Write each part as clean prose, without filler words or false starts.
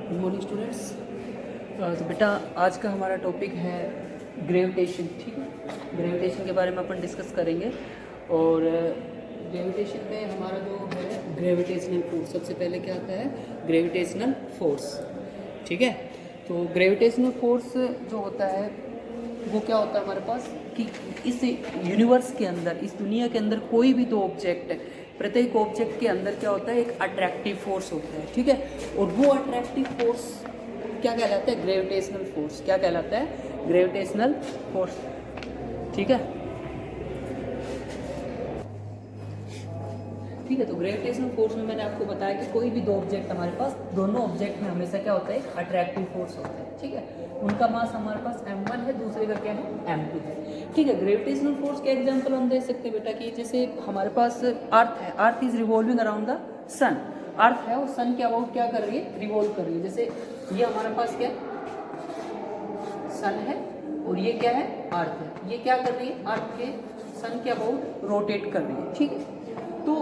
Good morning students. तो बेटा आज का हमारा टॉपिक है ग्रेविटेशन। ठीक है, ग्रेविटेशन के बारे में अपन डिस्कस करेंगे। और ग्रेविटेशन में हमारा जो है ग्रेविटेशनल फोर्स, सबसे पहले क्या आता है ग्रेविटेशनल फोर्स। ठीक है, तो ग्रेविटेशनल फोर्स जो होता है वो क्या होता है हमारे पास कि इस यूनिवर्स के अंदर, इस दुनिया के अंदर कोई भी दो ऑब्जेक्ट है, प्रत्येक ऑब्जेक्ट के अंदर क्या होता है एक अट्रैक्टिव फोर्स होता है। ठीक है, और वो अट्रैक्टिव फोर्स क्या कहलाता है ग्रेविटेशनल फोर्स। क्या कहलाता है ग्रेविटेशनल फोर्स। ठीक है, ठीक है। तो ग्रेविटेशनल फोर्स में मैंने आपको बताया कि कोई भी दो ऑब्जेक्ट हमारे पास, दोनों ऑब्जेक्ट में हमेशा क्या होता है एक अट्रैक्टिव फोर्स होता है। ठीक है, उनका मास हमारे पास m1 है, दूसरे का क्या है m2 है। ठीक है, ग्रेविटेशनल फोर्स के एग्जांपल हम दे सकते हैं बेटा कि जैसे हमारे पास अर्थ है, earth is revolving around the sun. Earth है और सन के अबाउट क्या कर रही है रिवॉल्व कर रही है। जैसे ये हमारे पास क्या सन है और ये क्या है अर्थ है, ये क्या कर रही है अर्थ के सन के अबाउट रोटेट कर रही है। ठीक है, तो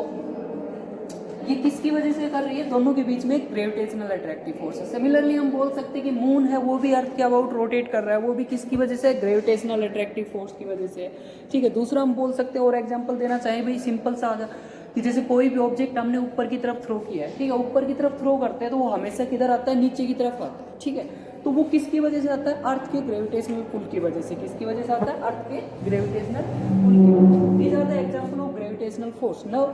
ये किसकी वजह से कर रही है, दोनों के बीच में एक ग्रेविटेशनल अट्रैक्टिव फोर्स है। सिमिलरली हम बोल सकते हैं कि मून है वो भी अर्थ के अबाउट रोटेट कर रहा है, वो भी किसकी वजह से ग्रेविटेशनल अट्रैक्टिव फोर्स की वजह से। ठीक है, दूसरा हम बोल सकते हैं और एग्जांपल देना चाहे भाई सिंपल सा आजा कि जैसे कोई भी ऑब्जेक्ट हमने ऊपर की तरफ थ्रो किया है। ठीक है, ऊपर की तरफ थ्रो करते हैं तो वो हमेशा किधर आता है नीचे की तरफ आता है। ठीक है, तो वो किसकी वजह से आता है अर्थ के ग्रेविटेशनल पुल की वजह से। किसकी वजह से आता है अर्थ के ग्रेविटेशनल पुल की वजह से। These are the example of gravitational force. Now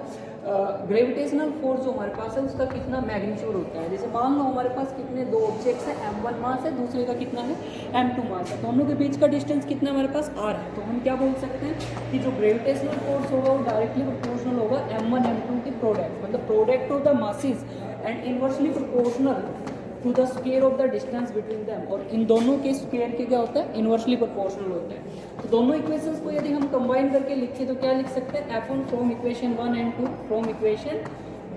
gravitational force जो हमारे पास है उसका कितना मैग्नीट्यूड होता है। जैसे मान लो हमारे पास कितने दो ऑब्जेक्ट्स हैं, m1 मास है, दूसरे का कितना है m2 मास है, दोनों के बीच का डिस्टेंस कितना हमारे पास r है। तो हम क्या बोल सकते हैं कि जो ग्रेविटेशनल फोर्स होगा वो डायरेक्टली प्रोपोर्शनल होगा m1 m2 की प्रोडक्ट, मतलब product of the masses and inversely proportional to the square of the distance between them. और इन दोनों के स्क्वायर के क्या होता है इनवर्सली प्रोपोर्शनल होता है। तो दोनों इक्वेशंस को यदि हम कंबाइन करके लिखें तो क्या लिख सकते हैं F1 from equation 1 and 2, from equation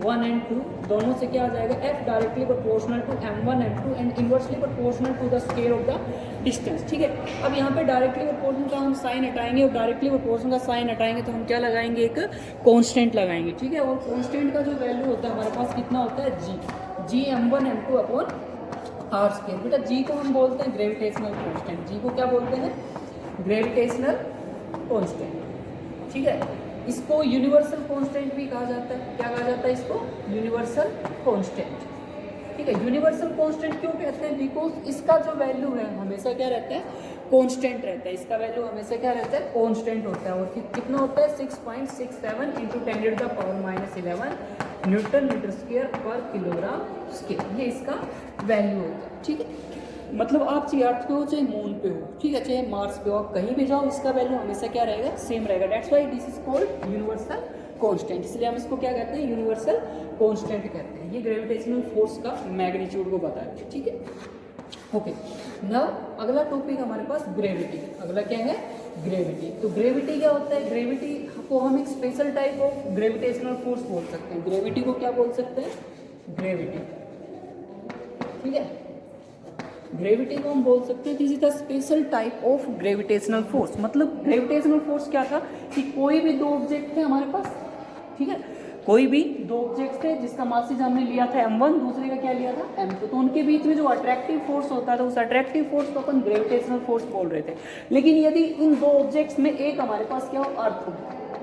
1 and 2 दोनों से क्या आ जाएगा F directly proportional to m1 m2 and inversely proportional to the square of the distance. ठीक है, अब यहाँ पे डायरेक्टली प्रोपोर्शनल का हम साइन हटाएंगे और डायरेक्टली प्रोपोर्शनल का साइन हटाएंगे तो हम क्या लगाएंगे एक कॉन्स्टेंट लगाएंगे। ठीक है, और कॉन्स्टेंट का जो वैल्यू होता है हमारे पास कितना होता है जी m1 m2 upon are square. बेटा जी को हम बोलते हैं ग्रेविटेशनल कांस्टेंट। जी को क्या बोलते हैं ग्रेविटेशनल कांस्टेंट। ठीक है, इसको यूनिवर्सल कांस्टेंट भी कहा जाता है। क्या कहा जाता है इसको यूनिवर्सल कांस्टेंट। ठीक है, यूनिवर्सल कांस्टेंट क्यों कहते हैं बिकॉज इसका जो वैल्यू है हमेशा क्या रहता है कांस्टेंट रहता है। इसका वैल्यू हमेशा क्या रहता है कांस्टेंट होता है। और कितना होता है 6.67 इंटू 10⁻11 न्यूटन मीटर स्क्वायर पर किलोग्राम स्क्वायर, ये इसका वैल्यू होता है। ठीक है, मतलब आप चाहे अर्थ पे हो चाहे मून पे हो, ठीक है, चाहे मार्स पे हो, आप कहीं भी जाओ इसका वैल्यू हमेशा क्या रहेगा सेम रहेगा। That's why this is called universal constant. इसलिए हम इसको क्या कहते हैं यूनिवर्सल कांस्टेंट कहते हैं। ये ग्रेविटेशनल फोर्स का मैग्नीट्यूड को बताता है। ठीक है, ओके। नाउ अगला टॉपिक हमारे पास ग्रेविटी। अगला क्या है ग्रेविटी। तो ग्रेविटी क्या होता है, ग्रेविटी को हम एक special type of gravitational force बोल सकते हैं। ग्रेविटी को क्या बोल सकते हैं ग्रेविटी। ठीक है, ग्रेविटी को हम बोल सकते हैं this is the special type of gravitational force. मतलब ग्रेविटेशनल फोर्स क्या था कि कोई भी दो ऑब्जेक्ट थे हमारे पास। ठीक है, कोई भी दो ऑब्जेक्ट्स थे जिसका मासेज हमने लिया था m1, दूसरे का क्या लिया था m2, तो उनके बीच में जो अट्रैक्टिव फोर्स होता था उस अट्रैक्टिव फोर्स को अपन ग्रेविटेशनल फोर्स बोल रहे थे। लेकिन यदि इन दो ऑब्जेक्ट्स में एक हमारे पास क्या हो अर्थ हो,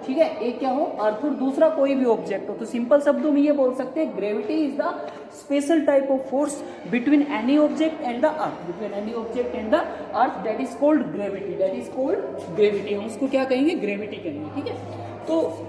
ठीक है, एक क्या हो अर्थ और दूसरा कोई भी ऑब्जेक्ट हो, तो सिंपल शब्दों में ये बोल सकते हैं gravity is the special type of force between any object and the earth, between any object and the earth, that is called gravity, that is called gravity. हम उसको क्या कहेंगे ग्रेविटी कहेंगे। ठीक है, तो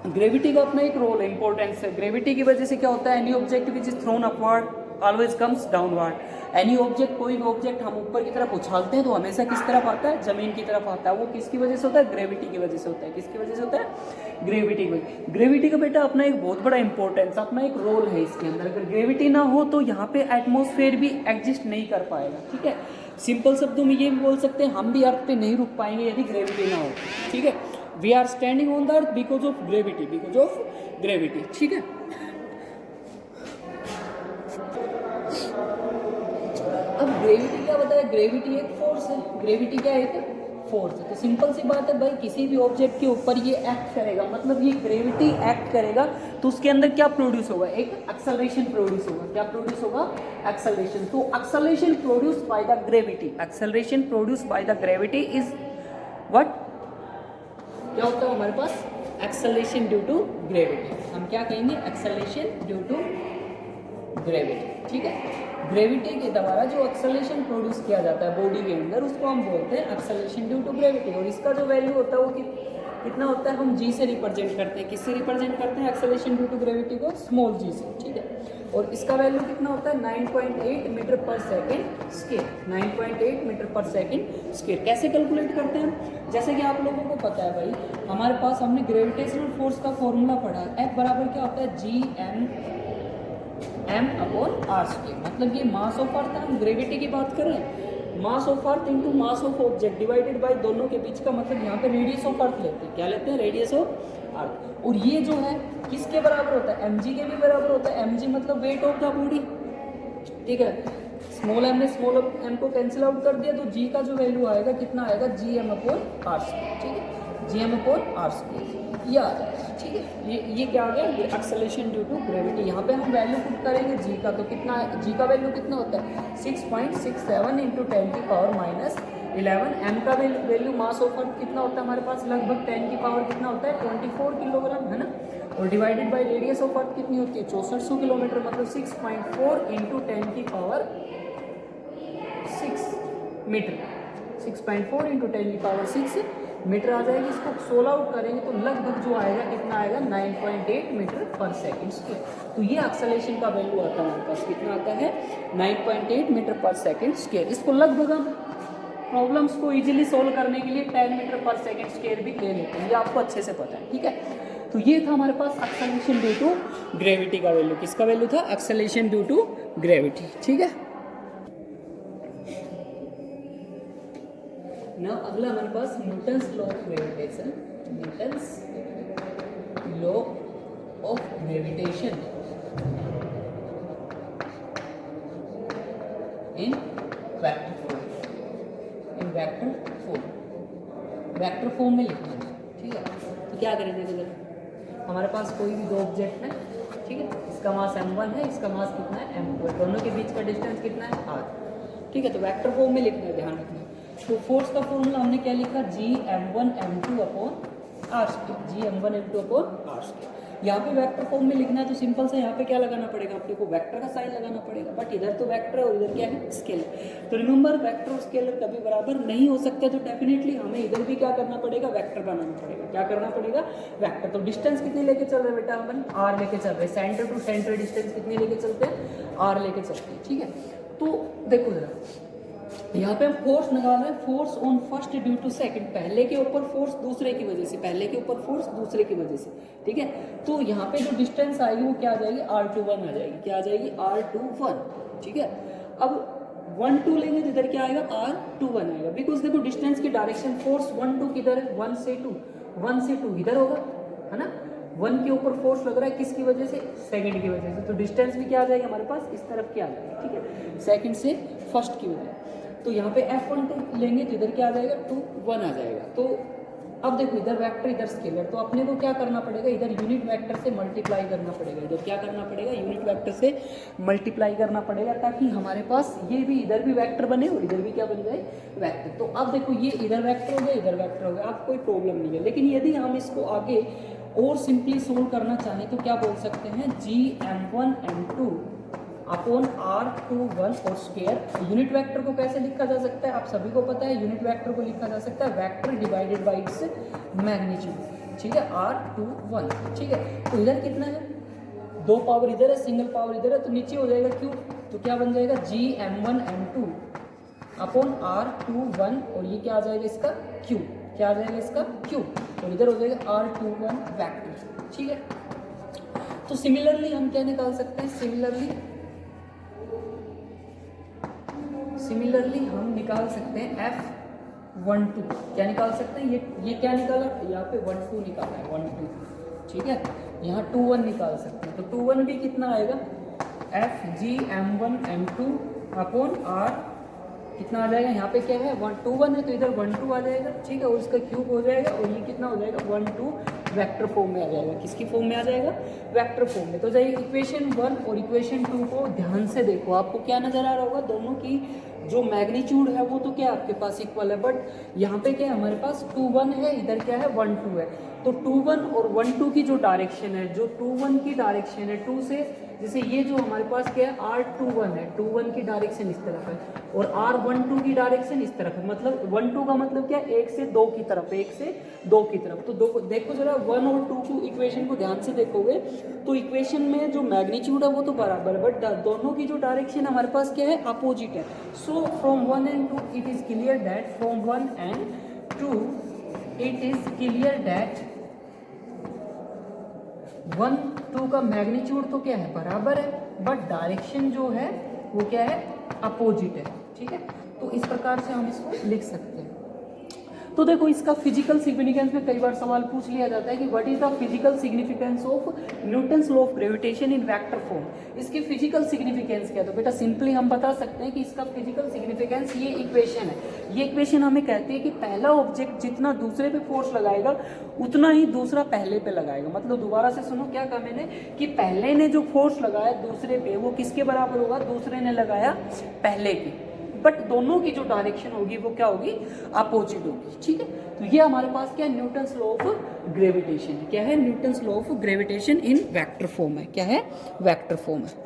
ग्रेविटी का अपना एक रोल है, इंपॉर्टेंस है। ग्रेविटी की वजह से क्या होता है any object which is throne upward always comes downward. Any object, कोई भी ऑब्जेक्ट हम ऊपर की तरफ उछालते हैं तो हमेशा किस तरफ आता है जमीन की तरफ आता है। वो किसकी वजह से होता है ग्रेविटी की वजह से होता है। किसकी वजह से होता है ग्रेविटी की। ग्रेविटी का बेटा अपना एक बहुत बड़ा इंपॉर्टेंस, अपना एक रोल है इसके अंदर। अगर ग्रेविटी ना हो तो यहाँ पे एटमॉस्फेयर भी एग्जिस्ट नहीं कर पाएगा। ठीक है, सिंपल शब्दों में ये भी बोल सकते हैं हम भी अर्थ पे नहीं रुक पाएंगे यदि ग्रेविटी ना हो। ठीक है, we are standing on the earth because of gravity, because of gravity. ठीक है, अब ग्रेविटी क्या बताया, ग्रेविटी एक फोर्स है। ग्रेविटी क्या है एक फोर्स है। तो सिंपल सी बात है भाई, किसी भी ऑब्जेक्ट के ऊपर ये एक्ट करेगा, मतलब ये ग्रेविटी एक्ट करेगा, तो उसके अंदर क्या प्रोड्यूस होगा, एक एक्सेलरेशन प्रोड्यूस होगा। क्या प्रोड्यूस होगा, एक्सेलरेशन। तो acceleration produce by the gravity, acceleration produce by the gravity is what, क्या होता है हमारे पास, एक्सेलरेशन ड्यू टू ग्रेविटी। हम क्या कहेंगे, एक्सेलरेशन ड्यू टू ग्रेविटी, ठीक है। ग्रेविटी के द्वारा जो एक्सेलरेशन प्रोड्यूस किया जाता है बॉडी के अंदर, उसको हम बोलते हैं एक्सेलरेशन ड्यू टू ग्रेविटी। और इसका जो वैल्यू होता है वो कितना होता है, हम जी से रिप्रेजेंट करते हैं। किससे रिप्रेजेंट करते हैं एक्सेलरेशन ड्यू टू ग्रेविटी को, स्मॉल जी से, ठीक है। और इसका वैल्यू कितना होता है, 9.8 मीटर पर सेकेंड स्क्वायर, 9.8 मीटर पर सेकेंड स्क्वायर। कैसे कैलकुलेट करते हैं हम, जैसे कि आप लोगों को पता है भाई, हमारे पास हमने ग्रेविटेशनल फोर्स का फॉर्मूला पढ़ा है, F बराबर क्या होता है, जी m/r²। मतलब ये मास ऑफ अर्थ, हम ग्रेविटी की बात कर रहे हैं, mass of earth into mass of object divided by दोनों के बीच का, मतलब यहाँ पे रेडियस ऑफ अर्थ लेते हैं। क्या लेते हैं, रेडियस ऑफ अर्थ। और ये जो है किसके बराबर होता है, mg के भी बराबर होता है। mg मतलब वेट ऑफ द बॉडी, ठीक है। स्मॉल m ने स्मॉल m को कैंसिल आउट कर दिया, तो g का जो वैल्यू आएगा कितना आएगा, gm/r², ठीक है, gm/r², ये आ जाएगा, ठीक है। ये क्या आ गया, एक्सेलरेशन ड्यू टू ग्रेविटी। यहाँ पे हम वैल्यू पुट करेंगे जी का, तो कितना, जी का वैल्यू कितना होता है, 6.67 इंटू 10⁻11। एम का वैल्यू मास ऑफ अर्थ कितना होता है हमारे पास, लगभग 10 की पावर कितना होता है, 24 किलोग्राम, है ना। और divided by radius of earth कितनी होती है, 6400 किलोमीटर, मतलब 6.4 इंटू 10⁻6 मीटर, 6.4 इंटू 10⁻6 मीटर आ जाएगी। इसको 16 आउट करेंगे तो लगभग जो आएगा कितना आएगा, 9.8 मीटर पर सेकेंड स्क्वायर। तो ये एक्सेलरेशन का वैल्यू आता है हमारे पास, कितना आता है, 9.8 मीटर पर सेकेंड स्क्वायर। इसको लगभग हम प्रॉब्लम्स को इजीली सोल्व करने के लिए 10 मीटर पर सेकेंड स्क्वायर भी ले लेते हैं, ये आपको अच्छे से पता है, ठीक है। तो ये था हमारे पास एक्सेलरेशन ड्यू टू ग्रेविटी का वैल्यू। किसका वैल्यू था, एक्सेलरेशन ड्यू टू ग्रेविटी, ठीक है ना। अगला हमारे पास Newton's law of gravitation, Newton's law of gravitation in vector form, in vector form, vector form में लिखना है, ठीक है। तो क्या करेंगे, अगर हमारे पास कोई भी दो ऑब्जेक्ट है, ठीक है, इसका मास m1 है, इसका मास कितना है, m2 है, दोनों के बीच का डिस्टेंस कितना है, r, ठीक है। तो वेक्टर फॉर्म में लिखना है, ध्यान रखना। तो फोर्स का फॉर्मूला हमने क्या लिखा, Gm1m2/r², Gm1m2/r²। यहाँ पे वेक्टर फॉर्म में लिखना है, तो सिंपल से यहाँ पे क्या लगाना पड़ेगा, अपने को वेक्टर का साइन लगाना पड़ेगा। बट इधर तो वेक्टर है और इधर क्या है, स्केलर। तो रिमेंबर, वेक्टर और स्केलर कभी बराबर नहीं हो सकते, तो डेफिनेटली हमें इधर भी क्या करना पड़ेगा, वेक्टर बनाना पड़ेगा। क्या करना पड़ेगा, वेक्टर। तो डिस्टेंस कितनी लेके चल रहे हैं बेटा, अपन r लेके चल रहे हैं। सेंटर टू सेंटर डिस्टेंस कितनी लेके चलते हैं, r लेके चलते हैं, ठीक है। तो देखो जरा, यहाँ पे हम फोर्स निकाल रहे हैं, force on first due to second, पहले के ऊपर फोर्स दूसरे की वजह से, पहले के ऊपर फोर्स दूसरे की वजह से, ठीक है। तो यहाँ पे जो डिस्टेंस आएगी वो क्या आ जाएगी, r21 आ जाएगी। क्या आ जाएगी, r21, ठीक है। अब 1 2 लेंगे तो इधर क्या आएगा, r21 आएगा, बिकॉज देखो डिस्टेंस की डायरेक्शन, फोर्स 1 2 किधर है, 1 से 2 इधर होगा, है ना। 1 के ऊपर फोर्स लग रहा है, किसकी वजह से, सेकंड की वजह से। तो डिस्टेंस भी क्या आ जाएगा हमारे पास, इस तरफ क्या आ जाएगा, ठीक है, सेकंड से फर्स्ट की वजह। तो यहाँ पे F1 लेंगे तो इधर क्या आ जाएगा, 2 1 आ जाएगा। तो अब देखो, इधर वेक्टर इधर स्केलर, तो अपने को क्या करना पड़ेगा, इधर यूनिट वेक्टर से मल्टीप्लाई करना पड़ेगा। इधर क्या करना पड़ेगा, यूनिट वेक्टर से मल्टीप्लाई करना पड़ेगा, ताकि हमारे पास ये भी इधर भी वेक्टर बने और इधर भी क्या बन जाए, वेक्टर। तो अब देखो, ये इधर वेक्टर हो गया, इधर वेक्टर हो गया, अब कोई प्रॉब्लम नहीं है। लेकिन यदि हम इसको आगे और सिंपली सोल्व करना चाहें तो क्या बोल सकते हैं, Gm1m2 अपॉन r21 और स्क्वायर। यूनिट वेक्टर को कैसे लिखा जा सकता है, आप सभी को पता है, यूनिट वेक्टर को लिखा जा सकता है vector divided by its magnitude, ठीक है, r21, ठीक है। तो इधर कितना है, 2 पावर इधर है, सिंगल पावर इधर है, तो नीचे हो जाएगा क्यूब। तो क्या बन जाएगा, Gm1m2 अपॉन r21, और ये क्या आ जाएगा, इसका क्यूब। क्या आ जाएगा, इसका क्यूब, और इधर हो जाएगा r21 वेक्टर, ठीक है। तो सिमिलरली हम क्या निकाल सकते हैं, सिमिलरली हम निकाल सकते हैं F12। क्या निकाल सकते हैं, ये क्या निकाला, यहाँ पे 1 2 निकाला है, 1 2, ठीक है। यहाँ 2 1 निकाल सकते हैं, तो 2 1 भी कितना आएगा, F Gm1m2 अपॉन कितना आ जाएगा, यहाँ पे क्या है 1 2 1 है तो इधर 1 2 आ जाएगा, ठीक है, और इसका क्यूब हो जाएगा और ये कितना हो जाएगा 1 2 वेक्टर फॉर्म में आ जाएगा। किसकी फॉर्म में आ जाएगा, वेक्टर फॉर्म में। तो जाइए इक्वेशन 1 और इक्वेशन 2 को ध्यान से देखो, आपको क्या नजर आ रहा होगा, दोनों की जो मैग्नीट्यूड है वो तो क्या आपके पास इक्वल है, बट यहाँ पे क्या है हमारे पास 2 1 है, इधर क्या है 1 2 है। तो 2 1 और 1 2 की जो डायरेक्शन है, जो 2 1 की डायरेक्शन है 2 से, जैसे ये जो हमारे पास क्या है R 2 1 है, 2 1 की डायरेक्शन इस तरफ है और R 1 2 की डायरेक्शन इस तरफ है, मतलब 1 2 का मतलब क्या है 1 से 2 की तरफ, 1 से 2 की तरफ। तो देखो जरा 1 और 2 को इक्वेशन को ध्यान से देखोगे तो इक्वेशन में जो मैग्नीट्यूड है वो तो बराबर है, बट दोनों की जो डायरेक्शन हमारे पास क्या है, अपोजिट है। So from 1 and 2 it is clear that, from 1 and 2 it is clear that 1 2 का मैग्नीट्यूड तो क्या है, बराबर है, बट डायरेक्शन जो है वो क्या है, अपोजिट है, ठीक है। तो इस प्रकार से हम इसको लिख सकते हैं। तो देखो इसका फिजिकल सिग्निफिकेंस में कई बार सवाल पूछ लिया जाता है कि what is the physical significance of Newton's law of gravitation in vector form. इसकी फिजिकल सिग्निफिकेंस क्या है, तो बेटा सिंपली हम बता सकते हैं कि इसका फिजिकल सिग्निफिकेंस ये इक्वेशन है। ये इक्वेशन हमें कहती है कि पहला ऑब्जेक्ट जितना दूसरे पे फोर्स लगाएगा उतना ही दूसरा पहले पे लगाएगा। मतलब दोबारा से सुनो क्या कहा मैंने, कि पहले ने जो फोर्स लगाया दूसरे पे वो किसके बराबर होगा, दूसरे ने लगाया पहले की, बट दोनों की जो डायरेक्शन होगी वो क्या होगी, अपोजिट होगी, ठीक है। तो ये हमारे पास क्या है, न्यूटन्स लॉ ऑफ ग्रेविटेशन। क्या है, Newton's law of gravitation in vector form है। क्या है, वेक्टर फॉर्म है।